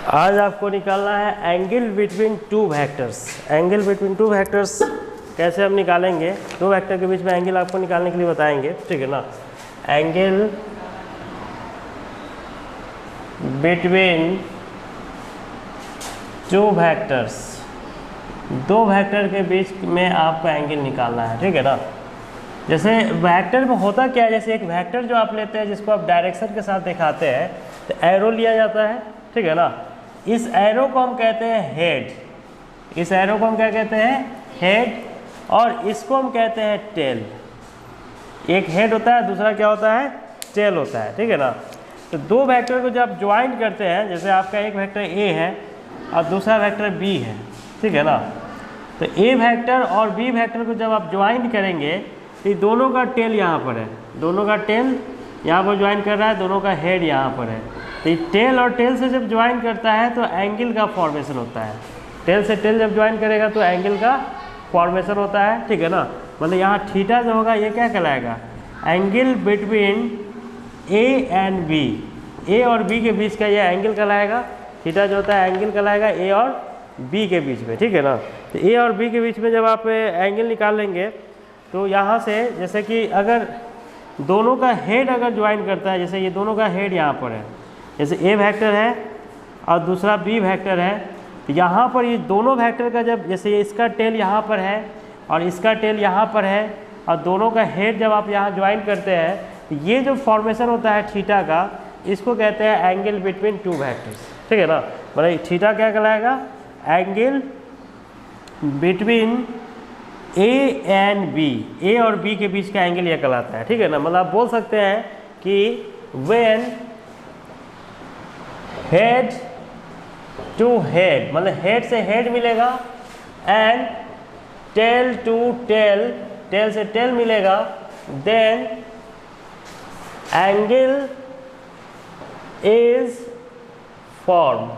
आज आपको निकालना है angle between two vectors. Angle between two vectors कैसे हम निकालेंगे, दो वेक्टर के बीच में एंगल आपको निकालने के लिए बताएंगे, ठीक है ना। एंगल बिटवीन टू वेक्टर्स, दो वेक्टर के बीच में आपको एंगल निकालना है, ठीक है ना। जैसे वेक्टर में होता क्या है, जैसे एक वेक्टर जो आप लेते हैं जिसको आप डायरेक्शन के साथ दिखाते हैं तो एरो लिया जाता है, ठीक है ना। इस एरो को हम कहते हैं हेड, इस एरो को हम क्या कहते हैं, हेड, और इसको हम कहते हैं टेल। एक हेड होता है, दूसरा क्या होता है, टेल होता है, ठीक है ना। तो दो वेक्टर को जब ज्वाइन करते हैं, जैसे आपका एक वेक्टर ए है और दूसरा वेक्टर बी है, ठीक है ना। तो ए वेक्टर और बी वेक्टर को जब आप ज्वाइन करेंगे तो दोनों का टेल यहाँ पर है, दोनों का टेल यहाँ पर ज्वाइन कर रहा है, दोनों का हेड यहाँ पर है। तो टेल और टेल से जब ज्वाइन करता है तो एंगल का फॉर्मेशन होता है। टेल से टेल जब ज्वाइन करेगा तो एंगल का फॉर्मेशन होता है, ठीक है ना। मतलब यहाँ थीटा जो होगा ये क्या कहलाएगा, angle between A and B, A और बी के बीच का ये एंगल कहलाएगा। थीटा जो होता है एंगल कहलाएगा ए और बी के बीच में, ठीक है ना। तो ए और बी के बीच में जब आप एंगल निकाल लेंगे तो यहाँ से जैसे कि अगर दोनों का हेड अगर ज्वाइन करता है, जैसे ये दोनों का हेड यहाँ पर है, जैसे ए वेक्टर है और दूसरा बी वेक्टर है, तो यहाँ पर ये दोनों वेक्टर का जब, जैसे इसका टेल यहाँ पर है और इसका टेल यहाँ पर है और दोनों का हेड जब आप यहाँ ज्वाइन करते हैं तो ये जो फॉर्मेशन होता है थीटा का, इसको कहते हैं एंगल बिटवीन टू वेक्टर्स, ठीक है ना। मतलब थीटा क्या कहलाएगा, angle between A and B, A और बी के बीच का एंगल यह कहलाता है, ठीक है ना। मतलब आप बोल सकते हैं कि व्हेन हेड टू हेड, मतलब हेड से हेड मिलेगा and tail to tail, tail से टेल मिलेगा, देन एंगल इज फॉर्म,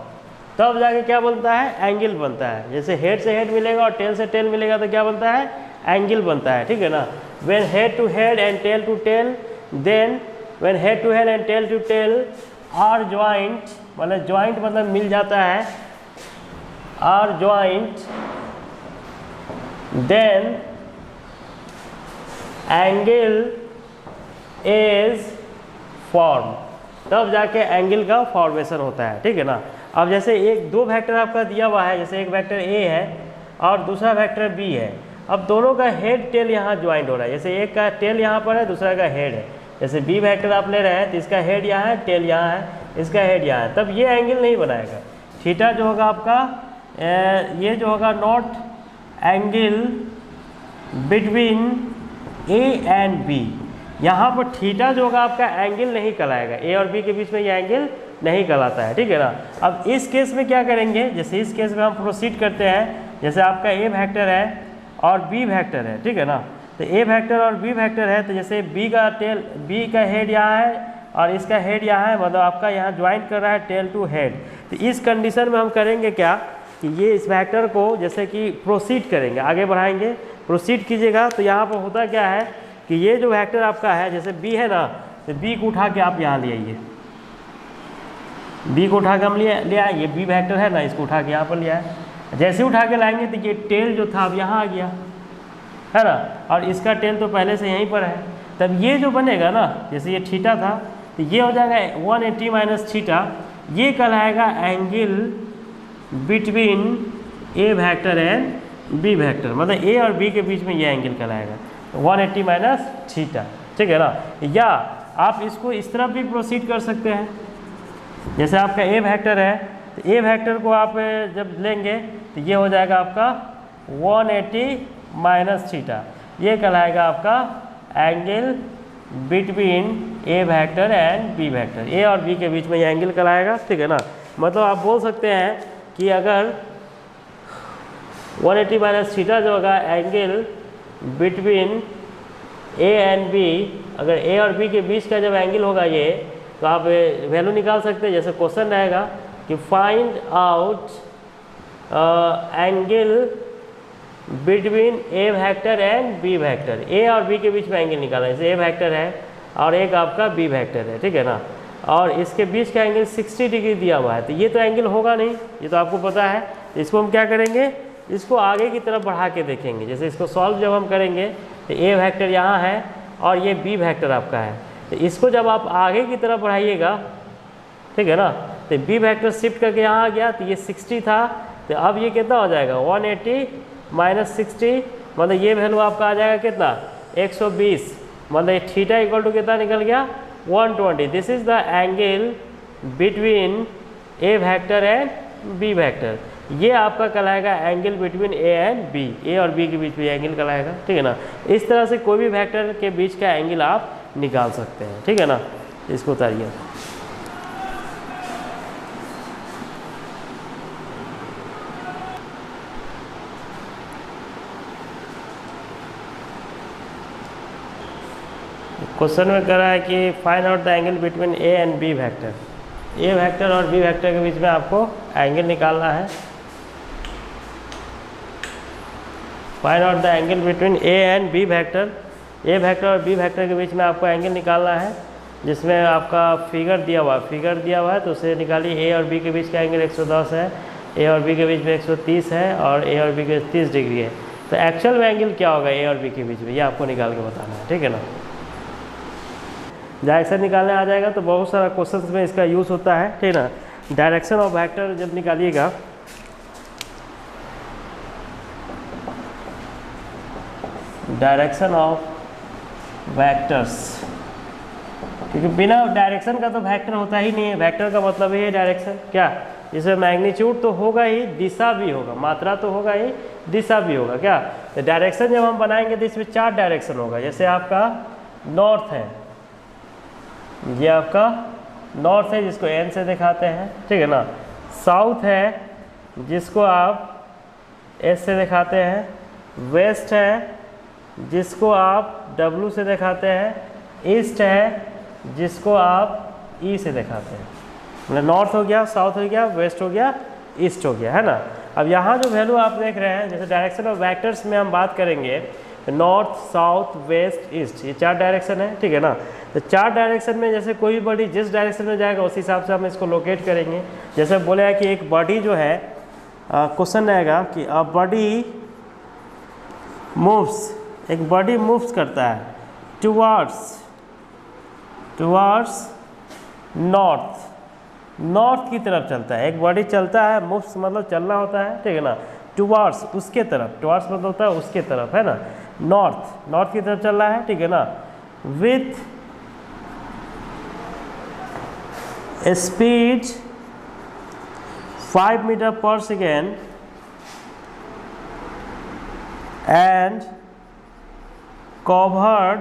तब जाके क्या बनता है, एंगल बनता है। जैसे हेड से हेड मिलेगा और टेल से टेल मिलेगा तो क्या बनता है, एंगल बनता है, ठीक है ना। When head to head and tail to tail, then when head to head and tail to tail are joint, मतलब ज्वाइंट मतलब मिल जाता है, are joint, then angle is form, तब जाके एंगल का फॉर्मेशन होता है, ठीक है ना। अब जैसे एक दो वेक्टर आपका दिया हुआ है, जैसे एक वेक्टर ए है और दूसरा वेक्टर बी है। अब दोनों का हेड टेल यहाँ ज्वाइंट हो रहा है, जैसे एक का टेल यहाँ पर है, दूसरा का हेड है। जैसे बी वेक्टर आप ले रहे हैं तो इसका हेड यहाँ है, टेल यहाँ है, इसका हेड यहाँ है, तब ये एंगल नहीं बनाएगा। थीटा जो होगा आपका ये जो होगा not angle between A and b, यहाँ पर थीटा जो होगा आपका एंगल नहीं कहलाएगा, ए और बी के बीच में ये एंगल नहीं कहलाता है, ठीक है ना। अब इस केस में क्या करेंगे, जैसे इस केस में हम प्रोसीड करते हैं, जैसे आपका ए वेक्टर है और बी वेक्टर है, ठीक है ना। तो ए वेक्टर और बी वेक्टर है, तो जैसे बी का टेल, बी का हेड यहाँ है और इसका हेड यहाँ है, मतलब आपका यहाँ ज्वाइन कर रहा है टेल टू हेड। तो इस कंडीशन में हम करेंगे क्या कि ये इस वेक्टर को जैसे कि प्रोसीड करेंगे, आगे बढ़ाएंगे, प्रोसीड कीजिएगा। तो यहाँ पर होता क्या है कि ये जो वेक्टर आपका है, जैसे बी है ना, तो बी को उठा के आप यहाँ ले आइए, बी को उठा के हम ले आए, ये बी वेक्टर है ना, इसको उठा के यहाँ पर ले आए। जैसे उठा के लाएंगे तो ये टेल जो था अब यहाँ आ गया, है ना, और इसका टेल तो पहले से यहीं पर है। तब ये जो बनेगा ना, जैसे ये थीटा था तो ये हो जाएगा 180 माइनस थीटा, ये कहलाएगा angle between A vector and B vector, मतलब ए और बी के बीच में ये एंगल कहलाएगा 180 माइनस थीटा, ठीक है ना। या आप इसको इस तरफ भी प्रोसीड कर सकते हैं, जैसे आपका ए वेक्टर है तो ए वेक्टर को आप जब लेंगे तो ये हो जाएगा आपका 180 माइनस थीटा, ये कहलाएगा आपका angle between A vector and B vector, A और बी के बीच में ये एंगल कहलाएगा, ठीक है ना। मतलब आप बोल सकते हैं कि अगर 180 माइनस थीटा जो होगा angle between A and b, अगर ए और बी के बीच का जब एंगल होगा ये, तो आप वैल्यू निकाल सकते हैं। जैसे क्वेश्चन रहेगा कि find out angle between A vector and B vector, A और बी के बीच में एंगल निकालना है। जैसे ए वेक्टर है और एक आपका बी वेक्टर है, ठीक है ना। और इसके बीच का एंगल 60 डिग्री दिया हुआ है, तो ये तो एंगल होगा नहीं, ये तो आपको पता है। इसको हम क्या करेंगे, इसको आगे की तरफ बढ़ा के देखेंगे। जैसे इसको सॉल्व जब हम करेंगे तो ए वेक्टर यहाँ है और ये बी वेक्टर आपका है, तो इसको जब आप आगे की तरफ बढ़ाइएगा, ठीक है ना, तो बी वेक्टर शिफ्ट करके यहाँ आ गया, तो ये 60 था, तो अब ये कितना हो जाएगा 180 माइनस 60, मतलब ये वैल्यू आपका आ जाएगा कितना 120, मतलब थीटा इक्वल टू कितना निकल गया 120। This is the angle between A vector and B vector. ये आपका कहलाएगा angle between A and B, A और बी के बीच में एंगल कहलाएगा, ठीक है ना। इस तरह से कोई भी वेक्टर के बीच का एंगल आप निकाल सकते हैं, ठीक है ना। इसको उतारिए। क्वेश्चन में कह रहा है कि find out the angle between A and B vector. A vector और बी वेक्टर के बीच में आपको एंगल निकालना है। Find out the angle between A and B vector. A vector और बी वेक्टर के बीच में आपको एंगल निकालना है, जिसमें आपका फिगर दिया हुआ है, तो उसे निकालिए। ए और बी के बीच का एंगल 110 है, ए और बी के बीच में 130 है, और ए और बी के 30 डिग्री है। तो एक्चुअल में एंगल क्या होगा ए और बी के बीच में, ये आपको निकाल के बताना है, ठीक है ना। डायरेक्शन निकालने आ जाएगा तो बहुत सारा क्वेश्चन में इसका यूज़ होता है, ठीक है ना। डायरेक्शन ऑफ वेक्टर जब निकालिएगा, डायरेक्शन ऑफ वेक्टर्स, क्योंकि बिना डायरेक्शन का तो वेक्टर होता ही नहीं है। वेक्टर का मतलब ही है डायरेक्शन, क्या, इसमें मैग्नीट्यूड तो होगा ही, दिशा भी होगा, मात्रा तो होगा ही, दिशा भी होगा, क्या। तो डायरेक्शन जब हम बनाएंगे तो इसमें 4 डायरेक्शन होगा। जैसे आपका नॉर्थ है, ये आपका नॉर्थ है जिसको एन से दिखाते हैं, ठीक है ना। साउथ है जिसको आप एस से दिखाते हैं। वेस्ट है जिसको आप डब्ल्यू से दिखाते हैं। ईस्ट है जिसको आप ई से दिखाते हैं। मतलब नॉर्थ हो गया, साउथ हो गया, वेस्ट हो गया, ईस्ट हो गया, है ना। अब यहाँ जो वैल्यू आप देख रहे हैं, जैसे डायरेक्शन ऑफ वेक्टर्स में हम बात करेंगे, नॉर्थ, साउथ, वेस्ट, ईस्ट, ये 4 डायरेक्शन है, ठीक है ना। तो 4 डायरेक्शन में जैसे कोई भी बॉडी जिस डायरेक्शन में जाएगा उस हिसाब से हम इसको लोकेट करेंगे। जैसे बोले है कि एक बॉडी जो है, क्वेश्चन रहेगा कि अ बॉडी मूव्स, एक बॉडी मूव्स करता है टुवर्ड्स नॉर्थ, नॉर्थ की तरफ चलता है। एक बॉडी चलता है, मूव्स मतलब चलना होता है, ठीक है ना। टुवर्ड्स, उसके तरफ, टुवर्ड्स मतलब होता है उसके तरफ, है ना। नॉर्थ की तरफ चल रहा है, ठीक है ना। With speed 5 metre per second and covered,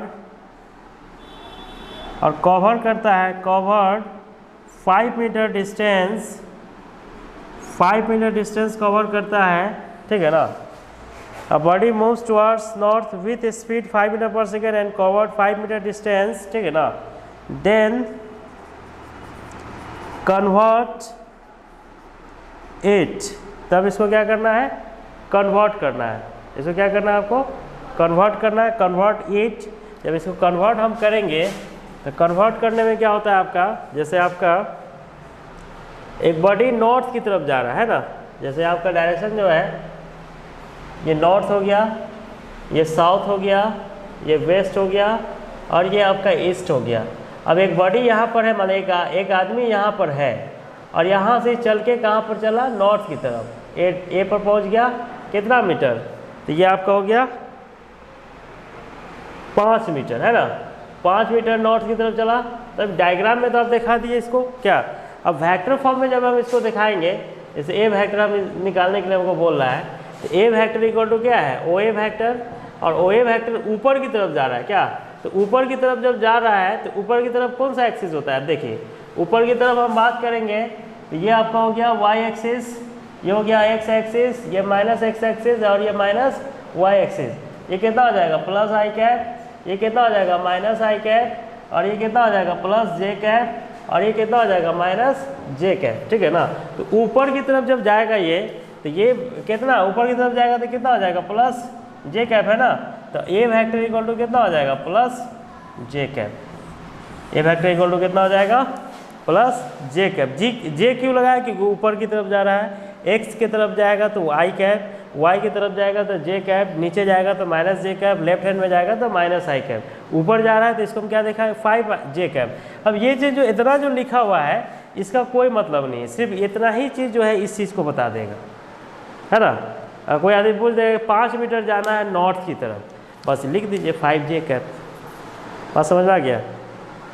और कवर करता है, covered 5 metre distance, 5 metre distance cover करता है, ठीक है ना। A body moves towards north with speed 5 metre per second and covered 5 metre distance, ठीक है ना। Then convert it, तब इसको क्या करना है, कन्वर्ट करना है। इसको क्या करना है आपको, कन्वर्ट करना है, कन्वर्ट इट। जब इसको कन्वर्ट हम करेंगे तो कन्वर्ट करने में क्या होता है आपका, जैसे आपका एक बॉडी नॉर्थ की तरफ जा रहा है ना, जैसे आपका डायरेक्शन जो है ये नॉर्थ हो गया, ये साउथ हो गया, ये वेस्ट हो गया, और ये आपका ईस्ट हो गया। अब एक बॉडी यहाँ पर है, मतलब एक आदमी यहाँ पर है, और यहाँ से चल के कहाँ पर चला, नॉर्थ की तरफ, ए पर पहुँच गया, कितना मीटर, तो ये आपका हो गया 5 मीटर, है ना। 5 मीटर नॉर्थ की तरफ चला। तब डायग्राम में तो आप दिखा दिए इसको, क्या। अब वेक्टर फॉर्म में जब हम इसको दिखाएंगे, जैसे ए वेक्टर हम निकालने के लिए हमको बोल रहा है, तो ए वेक्टर इक्वल टू क्या है, ओ ए वेक्टर, और ओ ए वेक्टर ऊपर की तरफ जा रहा है, क्या। तो ऊपर की तरफ जब जा रहा है तो ऊपर की तरफ कौन सा एक्सिस होता है, देखिए ऊपर की तरफ हम बात करेंगे तो ये आपका हो गया वाई एक्सिस, ये हो गया एक्स एक्सिस, ये माइनस एक्स एक्सिस, और ये माइनस वाई एक्सिस। ये कितना हो जाएगा, प्लस आई कैप, ये कितना हो जाएगा, माइनस आई कैप, और ये कितना हो जाएगा, प्लस जे कैप, और ये कितना हो जाएगा, माइनस जे कैप, ठीक है ना। तो ऊपर की तरफ जब जाएगा ये, तो ये कितना ऊपर की तरफ जाएगा तो कितना हो जाएगा, प्लस जे कैप, है ना। तो ए वेक्टर इक्वल टू कितना हो जाएगा, plus J cap. A vector equal to कितना हो जाएगा, प्लस जे कैप। जे क्यों लगाया, क्योंकि ऊपर की तरफ जा रहा है, एक्स की तरफ जाएगा तो आई कैप, वाई की तरफ जाएगा तो जे कैप, नीचे जाएगा तो माइनस जे कैप, लेफ्ट हैंड में जाएगा तो माइनस आई कैप, ऊपर जा रहा है तो इसको हम क्या देखा है 5 जे कैप। अब ये चीज़ जो इतना जो लिखा हुआ है इसका कोई मतलब नहीं है, सिर्फ इतना ही चीज़ जो है इस चीज़ को बता देगा, है ना। कोई आदमी पूछ देगा 5 मीटर जाना है नॉर्थ की तरफ, बस लिख दीजिए 5 जे कैप, बस समझ में आ गया।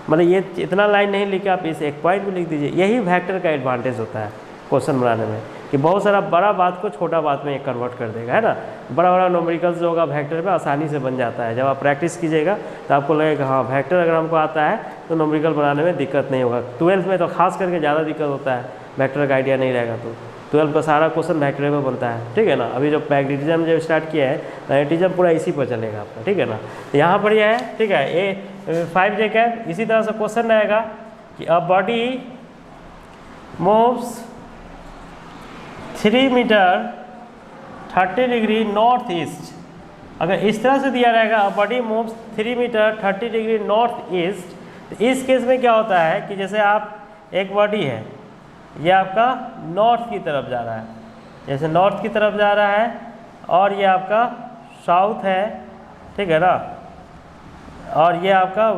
मतलब ये इतना लाइन नहीं लिखा, आप इस एक पॉइंट में लिख दीजिए। यही वेक्टर का एडवांटेज होता है क्वेश्चन बनाने में, कि बहुत सारा बड़ा बात को छोटा बात में ये कन्वर्ट कर देगा, है ना। बड़ा बड़ा न्यूमेरिकल्स जो होगा वेक्टर में आसानी से बन जाता है। जब आप प्रैक्टिस कीजिएगा तो आपको लगेगा हाँ वेक्टर अगर हमको आता है तो न्यूमेरिकल बनाने में दिक्कत नहीं होगा। 12th में तो खास करके ज़्यादा दिक्कत होता है, वेक्टर का आइडिया नहीं रहेगा तो 12th का सारा क्वेश्चन वेक्टर में बनता है, ठीक है ना। अभी जो मैग्नेटिज्म जब स्टार्ट किया है, मैग्नेटिज्म पूरा इसी पर चलेगा आपका, ठीक है ना। तो यहाँ पर यह है, ठीक है, ये 5 जे कैप। इसी तरह से क्वेश्चन रहेगा कि a body moves 3 metre 30 degree north east. अगर इस तरह से दिया रहेगा a body moves 3 metre 30 degree north east, तो इस केस में क्या होता है कि जैसे आप एक बॉडी है, ये आपका नॉर्थ की तरफ जा रहा है, जैसे नॉर्थ की तरफ जा रहा है, और ये आपका साउथ है, ठीक है ना, और ये आपका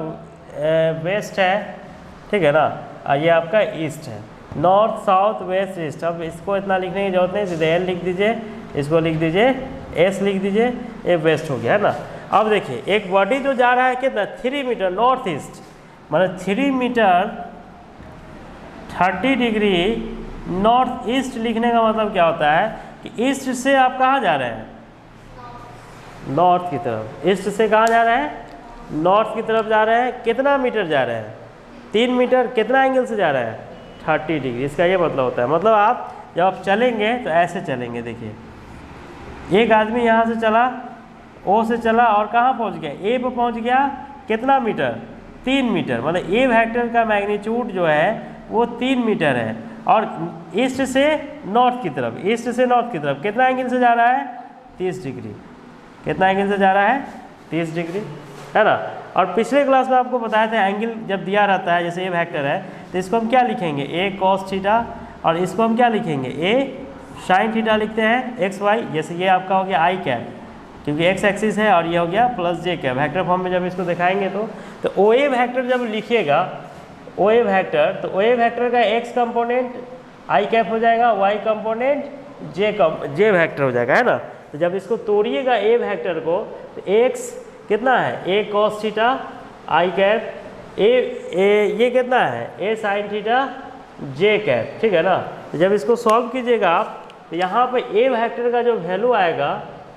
वेस्ट है, ठीक है ना, और ये आपका ईस्ट है। North south west east. अब इसको इतना लिखने की जरूरत नहीं, सीधे एल लिख दीजिए, इसको लिख दीजिए एस लिख दीजिए, ये वेस्ट हो गया, है ना। अब देखिए एक बॉडी जो जा रहा है कितना 3 मीटर नॉर्थ ईस्ट, मतलब 3 मीटर 30 डिग्री नॉर्थ ईस्ट लिखने का मतलब क्या होता है कि ईस्ट से आप कहाँ जा रहे हैं, नॉर्थ की तरफ। ईस्ट से कहाँ जा रहे हैं, नॉर्थ की तरफ जा रहे हैं। कितना मीटर जा रहे हैं, 3 मीटर। कितना एंगल से जा रहे हैं, 30 डिग्री। इसका ये मतलब होता है, मतलब आप जब आप चलेंगे तो ऐसे चलेंगे। देखिए एक आदमी यहाँ से चला, ओ से चला और कहाँ पहुँच गया, ए पे पहुँच गया। कितना मीटर, 3 मीटर। मतलब ए वेक्टर का मैग्नीट्यूड जो है वो 3 मीटर है, और ईस्ट से नॉर्थ की तरफ, ईस्ट से नॉर्थ की तरफ कितना एंगल से जा रहा है, 30 डिग्री। कितना एंगल से जा रहा है, 30 डिग्री, है ना। और पिछले क्लास में आपको बताया था एंगल जब दिया रहता है, जैसे ये वेक्टर है तो इसको हम क्या लिखेंगे, ए कॉस थीटा, और इसको हम क्या लिखेंगे, ए साइन थीटा लिखते हैं, एक्स वाई। जैसे ये आपका हो गया आई कैप, क्योंकि एक्स एक्सिस है, और ये हो गया plus J cap. Vector form में जब इसको दिखाएंगे तो ओ ए वेक्टर जब लिखिएगा, ओ ए वेक्टर, तो ओ ए वेक्टर का एक्स कंपोनेंट आई कैप हो जाएगा, वाई कंपोनेंट जे वेक्टर हो जाएगा, है ना। तो जब इसको तोड़िएगा ए वेक्टर को, तो एक्स कितना है, ए कॉस थीटा आई कैप, ये कितना है, ए साइन थीटा जे कैप, ठीक है ना। तो जब इसको सॉल्व कीजिएगा आप, तो यहाँ पे ए वेक्टर का जो वैल्यू आएगा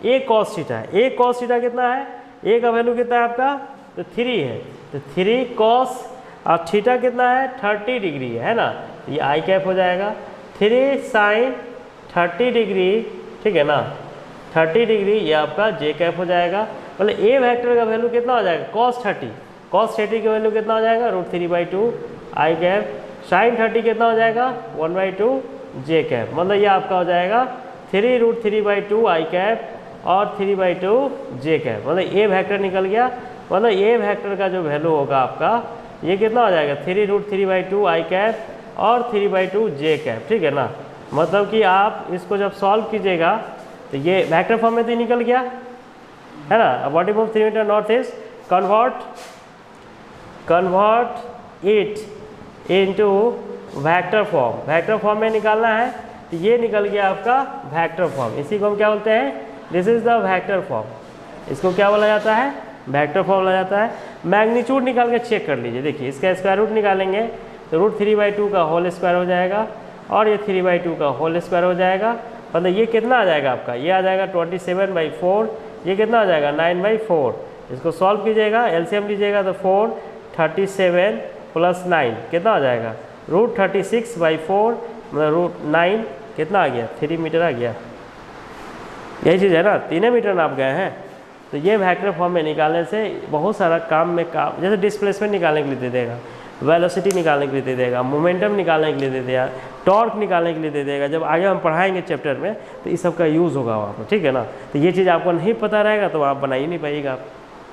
ए कॉस थीटा है। ए कॉस थीटा कितना है, ए का वैल्यू कितना है आपका, तो 3 है। तो 3 कॉस और थीटा कितना है, 30 डिग्री है ना। तो ये आई कैप हो जाएगा। 3 साइन 30 डिग्री, ठीक है ना, 30 डिग्री, ये आपका जे कैप हो जाएगा। मतलब ए वेक्टर का वैल्यू कितना हो जाएगा, cos 30। cos 30 का वैल्यू कितना हो जाएगा, √3/2 आई कैप। साइन 30 कितना हो जाएगा, 1/2 जे कैप। मतलब ये आपका हो जाएगा 3√3/2 आई कैप और 3/2 जे कैप। मतलब ए वेक्टर निकल गया। मतलब ए वेक्टर का जो वैल्यू होगा आपका, ये कितना हो जाएगा, 3√3/2 आई कैप और 3/2 जे कैप, ठीक है ना। मतलब कि आप इसको जब सॉल्व कीजिएगा तो ये वेक्टर फॉर्म में तो निकल गया, है ना। Body move 3 metre north east, convert it into vector form. Vector form में निकालना है, तो ये निकल गया आपका वेक्टर फॉर्म। इसी को हम क्या बोलते हैं, this is the vector form. इसको क्या बोला जाता है, वेक्टर फॉर्म बोला जाता है। मैग्नीट्यूड निकाल के चेक कर लीजिए। देखिए इसका स्क्वायर रूट निकालेंगे तो √3/2 का होल स्क्वायर हो जाएगा, और ये 3/2 का होल स्क्वायर हो जाएगा। मतलब ये कितना आ जाएगा आपका, ये आ जाएगा 27/4। ये कितना आ जाएगा, 9/4। इसको सॉल्व कीजिएगा, एलसीएम लीजिएगा तो 4 37 + 9 कितना आ जाएगा, √36/4, मतलब √9 कितना आ गया, 3 मीटर आ गया। यही चीज़ है ना, 3 मीटर नाप गए हैं। तो ये वेक्टर फॉर्म में निकालने से बहुत सारा काम, जैसे डिस्प्लेसमेंट निकालने के लिए दे देगा, वेलोसिटी निकालने के लिए दे देगा, मोमेंटम निकालने के लिए दे देगा, टॉर्क निकालने के लिए दे देगा। जब आगे हम पढ़ाएंगे चैप्टर में तो इस सब का यूज़ होगा वहाँ पर, ठीक है ना। तो ये चीज़ आपको नहीं पता रहेगा तो आप बना ही नहीं पाइएगा आप,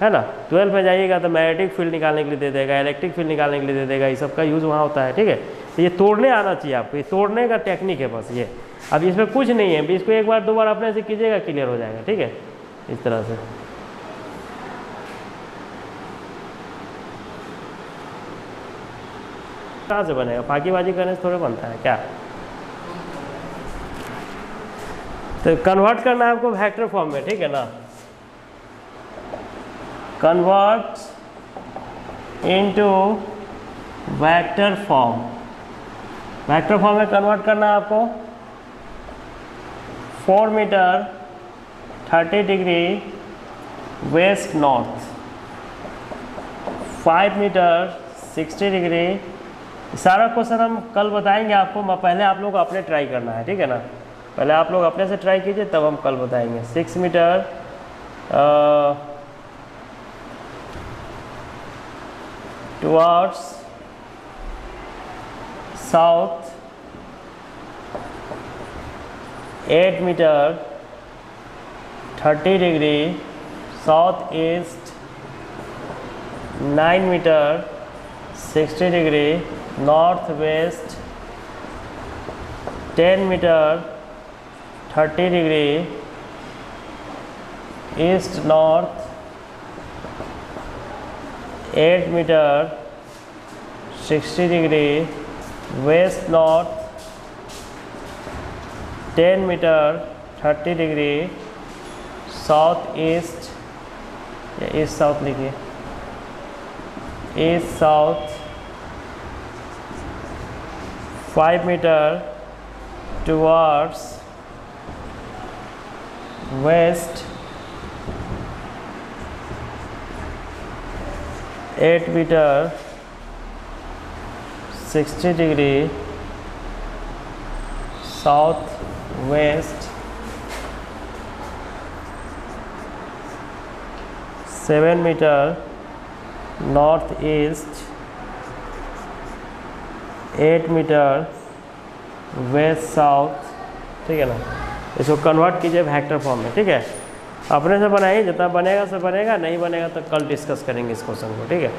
है ना। 12 में जाइएगा तो मैग्नेटिक फील्ड निकालने के लिए दे देगा, इलेक्ट्रिक फील्ड निकालने के लिए दे देगा, ये सब का यूज़ वहाँ होता है, ठीक है। तो ये तोड़ने आना चाहिए आपको, ये तोड़ने का टेक्निक है बस ये। अब इसमें कुछ नहीं है, इसको एक बार 2 बार अपने से कीजिएगा, क्लियर हो जाएगा, ठीक है, इस तरह से। कहाँ से बनेगा, फाकीबाजी करने से थोड़े बनता है क्या। तो कन्वर्ट करना है आपको वेक्टर फॉर्म में, ठीक है ना। Convert into vector form, vector form में कन्वर्ट करना है आपको। 4 metre 30 degree west north, 5 metre 60 degree. सारा क्वेश्चन हम कल बताएंगे आपको, पहले आप लोग अपने ट्राई करना है, ठीक है ना। पहले आप लोग अपने से ट्राई कीजिए, तब हम कल बताएंगे। 6 metre towards south, 8 metre 30 degree south east, 9 metre 60 degree north west, 10 metre 30 degree east north, 8 metre 60 degree west north, 10 metre 30 degree south east, या ईस्ट साउथ लिखिए, east south, 5 metre towards west, 8 metre 60 degree south west, 7 metre north east, 8 metre west south, ठीक है ना। इसको convert कीजिए vector form में, ठीक है। अपने से बनाइए, जितना बनेगा से बनेगा, नहीं बनेगा तो कल डिस्कस करेंगे इस क्वेश्चन को, ठीक है।